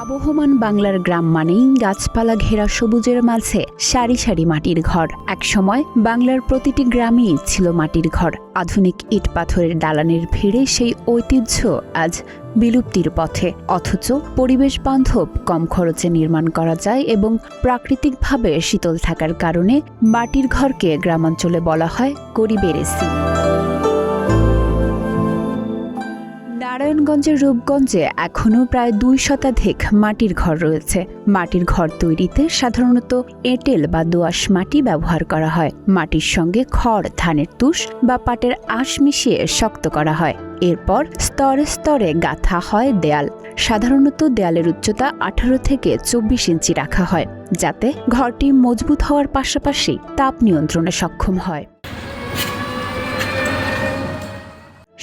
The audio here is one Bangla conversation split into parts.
আবহমান বাংলার গ্রাম মানেই গাছপালা ঘেরা সবুজের মাঝে সারি সারি মাটির ঘর। একসময় বাংলার প্রতিটি গ্রামেই ছিল মাটির ঘর। আধুনিক ইট পাথরের দালানের ভিড়ে সেই ঐতিহ্য আজ বিলুপ্তির পথে। অথচ পরিবেশ বান্ধব, কম খরচে নির্মাণ করা যায় এবং প্রাকৃতিকভাবে শীতল থাকার কারণে মাটির ঘরকে গ্রামাঞ্চলে বলা হয় গরিবের এসি। নারায়ণগঞ্জের রূপগঞ্জে এখনও প্রায় 2 শতাধিক মাটির ঘর রয়েছে। মাটির ঘর তৈরিতে সাধারণত এঁটেল বা দোআঁশ মাটি ব্যবহার করা হয়। মাটির সঙ্গে খড়, ধানের তুষ বা পাটের আঁশ মিশিয়ে শক্ত করা হয়। এরপর স্তরে স্তরে গাঁথা হয় দেয়াল। সাধারণত দেয়ালের উচ্চতা 18 থেকে 24 ইঞ্চি রাখা হয়, যাতে ঘরটি মজবুত হওয়ার পাশাপাশি তাপ নিয়ন্ত্রণে সক্ষম হয়।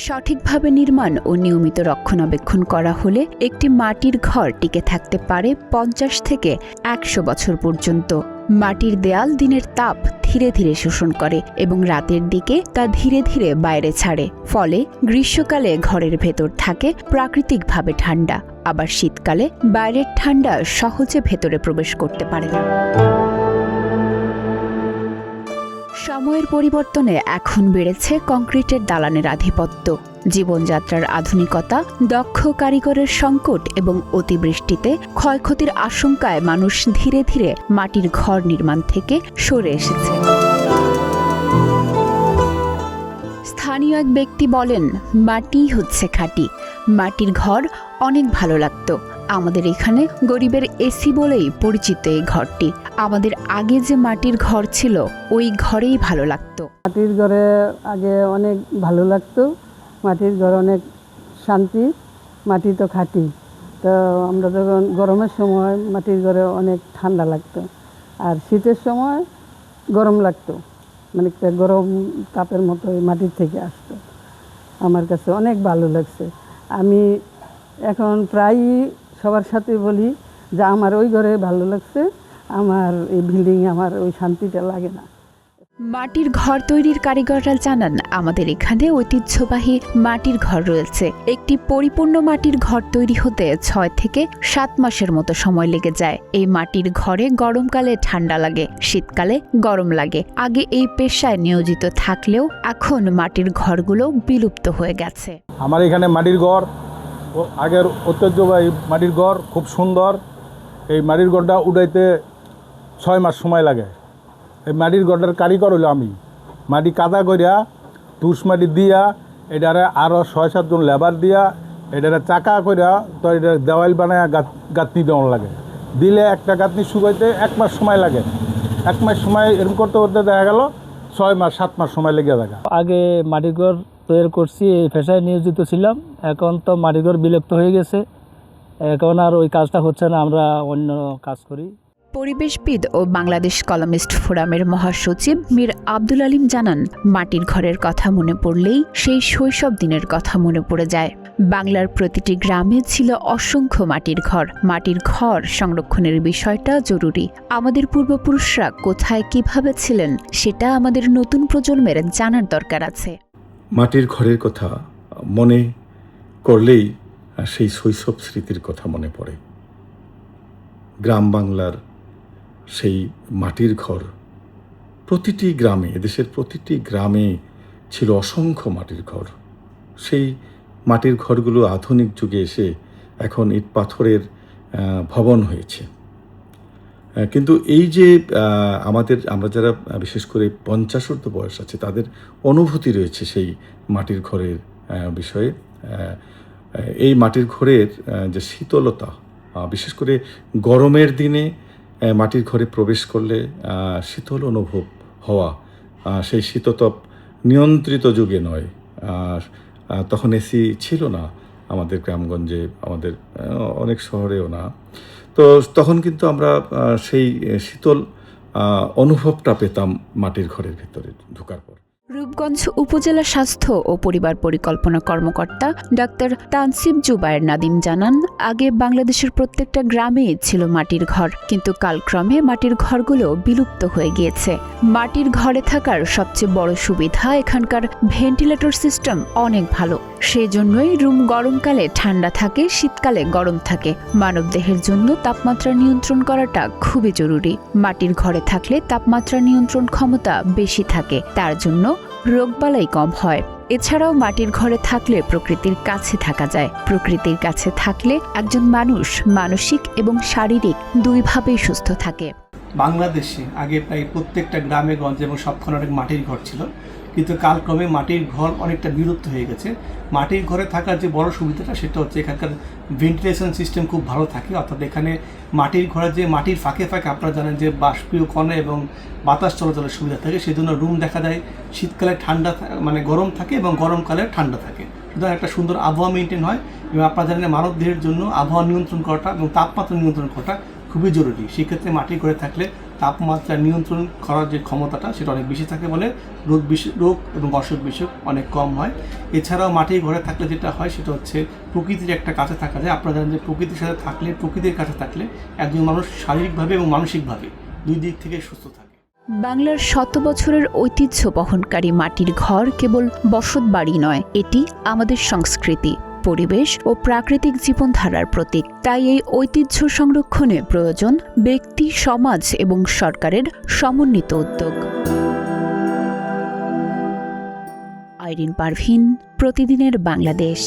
সঠিকভাবে নির্মাণ ও নিয়মিত রক্ষণাবেক্ষণ করা হলে একটি মাটির ঘর টিকে থাকতে পারে 50 থেকে 100 বছর পর্যন্ত। মাটির দেয়াল দিনের তাপ ধীরে ধীরে শোষণ করে এবং রাতের দিকে তা ধীরে ধীরে বাইরে ছাড়ে। ফলে গ্রীষ্মকালে ঘরের ভেতর থাকে প্রাকৃতিকভাবে ঠান্ডা, আবার শীতকালে বাইরের ঠান্ডা সহজে ভেতরে প্রবেশ করতে পারে না। সময়ের পরিবর্তনে এখন বেড়েছে কংক্রিটের দালানের আধিপত্য। জীবনযাত্রার আধুনিকতা, দক্ষ কারিগরের সংকট এবং অতিবৃষ্টিতে ক্ষয়ক্ষতির আশঙ্কায় মানুষ ধীরে ধীরে মাটির ঘর নির্মাণ থেকে সরে এসেছে। স্থানীয় এক ব্যক্তি বলেন, মাটিই হচ্ছে খাঁটি। মাটির ঘর অনেক ভালো লাগতো। আমাদের এখানে গরিবের এসি বলেই পরিচিত এই ঘরটি। আমাদের আগে যে মাটির ঘর ছিল ওই ঘরেই ভালো লাগতো। মাটির ঘরে আগে অনেক ভালো লাগতো। মাটির ঘর অনেক শান্তি, মাটি তো খাঁটি। তো আমরা যখন গরমের সময় মাটির ঘরে অনেক ঠান্ডা লাগতো, আর শীতের সময় গরম লাগতো, মানে গরম তাপের মতো মাটির থেকে আসতো। আমার কাছে অনেক ভালো লাগছে। আমি এখন প্রায়ই সবার সাথে বলি যে আমার ওই ঘরে ভালো লাগছে, আমার এই বিল্ডিংয়ে আমার ওই শান্তিটা লাগে না। মাটির ঘর তৈরির কারিগররা জানান, আমাদের এখানে ঐতিহ্যবাহী মাটির ঘর রয়েছে। একটি পরিপূর্ণ মাটির ঘর তৈরি হতে 6 থেকে 7 মাসের মতো সময় লেগে যায়। এই মাটির ঘরে গরমকালে ঠান্ডা লাগে, শীতকালে গরম লাগে। আগে এই পেশায় নিয়োজিত থাকলেও এখন মাটির ঘরগুলো বিলুপ্ত হয়ে গেছে। আমার এখানে মাটির ঘর, আগের ঐতিহ্যবাহী মাটির ঘর খুব সুন্দর। এই মাটির ঘরটা উঠাইতে 6 মাস সময় লাগে। এই মাটির ঘরটার কারিগর হলো আমি। মাটি কাদা করিয়া, তুষ মাটি দিয়া, এটারে আরও 6-7 জন লেবার দিয়া, এটারে চাকা করিয়া তো এটা দেওয়াল বানায় গাঁথনি দেওয়ার লাগে। দিলে একটা গাঁথনি শুকাইতে 1 মাস সময় লাগে। 1 মাস সময় এরকম করতে করতে দেখা গেল 6 মাস 7 মাস সময় লেগে থাকে। আগে মাটির ঘর তৈরি করছি, এই পেশায় নিয়োজিত ছিলাম। এখন তো মাটির ঘর বিলুপ্ত হয়ে গেছে, এখন আর ওই কাজটা হচ্ছে না, আমরা অন্য কাজ করি। পরিবেশবিদ ও বাংলাদেশ কলামিস্ট ফোরামের মহাসচিব মীর আব্দুল আলিম জানান, মাটির ঘরের কথা মনে পড়লেই সেই শৈশব দিনের কথা মনে পড়ে যায়। বাংলার প্রতিটি গ্রামে ছিল অসংখ্য মাটির ঘর। মাটির ঘর সংরক্ষণের বিষয়টা জরুরি। আমাদের পূর্বপুরুষরা কোথায় কিভাবে ছিলেন সেটা আমাদের নতুন প্রজন্মের জানার দরকার আছে। মাটির ঘরের কথা মনে করলেই সেই শৈশব স্মৃতির কথা মনে পড়ে। গ্রাম বাংলার সেই মাটির ঘর প্রতিটি গ্রামে, এদেশের প্রতিটি গ্রামে ছিল অসংখ্য মাটির ঘর। সেই মাটির ঘরগুলো আধুনিক যুগে এসে এখন ইট পাথরের ভবন হয়েছে। কিন্তু এই যে আমরা যারা বিশেষ করে 50 ঊর্ধ্ব বয়স আছে, তাদের অনুভূতি রয়েছে সেই মাটির ঘরের বিষয়ে। এই মাটির ঘরের যে শীতলতা, বিশেষ করে গরমের দিনে মাটির ঘরে প্রবেশ করলে শীতল অনুভব হওয়া, সেই শীততাপ নিয়ন্ত্রিত যুগে নয়। তখন এসি ছিল না আমাদের গ্রামগঞ্জে, আমাদের অনেক শহরেও না। তো তখন কিন্তু আমরা সেই শীতল অনুভবটা পেতাম মাটির ঘরের ভিতরে ঢোকার পর। রূপগঞ্জ উপজেলা স্বাস্থ্য ও পরিবার পরিকল্পনা কর্মকর্তা ডাক্তার তানসিব জুবায়ের নাদিম জানান, আগে বাংলাদেশের প্রত্যেকটা গ্রামেই ছিল মাটির ঘর, কিন্তু কালক্রমে মাটির ঘরগুলো বিলুপ্ত হয়ে গিয়েছে। মাটির ঘরে থাকার সবচেয়ে বড় সুবিধা, এখানকার ভেন্টিলেটর সিস্টেম অনেক ভালো। সেজন্যই রুম গরমকালে ঠান্ডা থাকে, শীতকালে গরম থাকে। মানবদেহের জন্য তাপমাত্রা নিয়ন্ত্রণ করাটা খুবই জরুরি। মাটির ঘরে থাকলে তাপমাত্রা নিয়ন্ত্রণ ক্ষমতা বেশি থাকে, তার জন্য রোগবালাই কম হয়। এছাড়াও মাটির ঘরে থাকলে প্রকৃতির কাছে থাকা যায়। প্রকৃতির কাছে থাকলে একজন মানুষ মানসিক এবং শারীরিক দুইভাবেই সুস্থ থাকে। বাংলাদেশে আগে প্রায় প্রত্যেকটা গ্রামে গঞ্জে এবং সবখানে অনেক মাটির ঘর ছিল, কিন্তু কালক্রমে মাটির ঘর অনেকটা বিলুপ্ত হয়ে গেছে। মাটির ঘরে থাকার যে বড় সুবিধাটা সেটা হচ্ছে এখানকার ভেন্টিলেশন সিস্টেম খুব ভালো থাকে, অর্থাৎ এখানে মাটির ঘরে যে মাটির ফাঁকে ফাঁকে আপনারা জানেন যে বাষ্পীয় কণা এবং বাতাস চলাচলের সুবিধা থাকে, সেজন্য রুম দেখা যায় শীতকালে ঠান্ডা মানে গরম থাকে এবং গরমকালে ঠান্ডা থাকে। সুতরাং একটা সুন্দর আবহাওয়া মেনটেন হয় এবং আপনারা জানেন মানবদেহের জন্য আবহাওয়া নিয়ন্ত্রণ করাটা এবং তাপমাত্রা নিয়ন্ত্রণ করাটা খুবই জরুরি। সেক্ষেত্রে মাটির ঘরে থাকলে তাপমাত্রা নিয়ন্ত্রণ করার যে ক্ষমতাটা সেটা অনেক বেশি থাকে বলে রোগ এবং অসুখ বিসুখ অনেক কম হয়। এছাড়াও মাটির ঘরে থাকলে যেটা হয় সেটা হচ্ছে প্রকৃতির একটা কাছে থাকা যায়। আপনারা জানেন যে প্রকৃতির সাথে থাকলে, প্রকৃতির কাছে থাকলে একজন মানুষ শারীরিকভাবে এবং মানসিকভাবে দুই দিক থেকে সুস্থ থাকে। বাংলার শত বছরের ঐতিহ্য বহনকারী মাটির ঘর কেবল বসতবাড়ি নয়, এটি আমাদের সংস্কৃতি, পরিবেশ ও প্রাকৃতিক জীবনধারার প্রতীক। তাই এই ঐতিহ্য সংরক্ষণে প্রয়োজন ব্যক্তি, সমাজ এবং সরকারের সমন্বিত উদ্যোগ। আইরিন পারভিন, প্রতিদিনের বাংলাদেশ।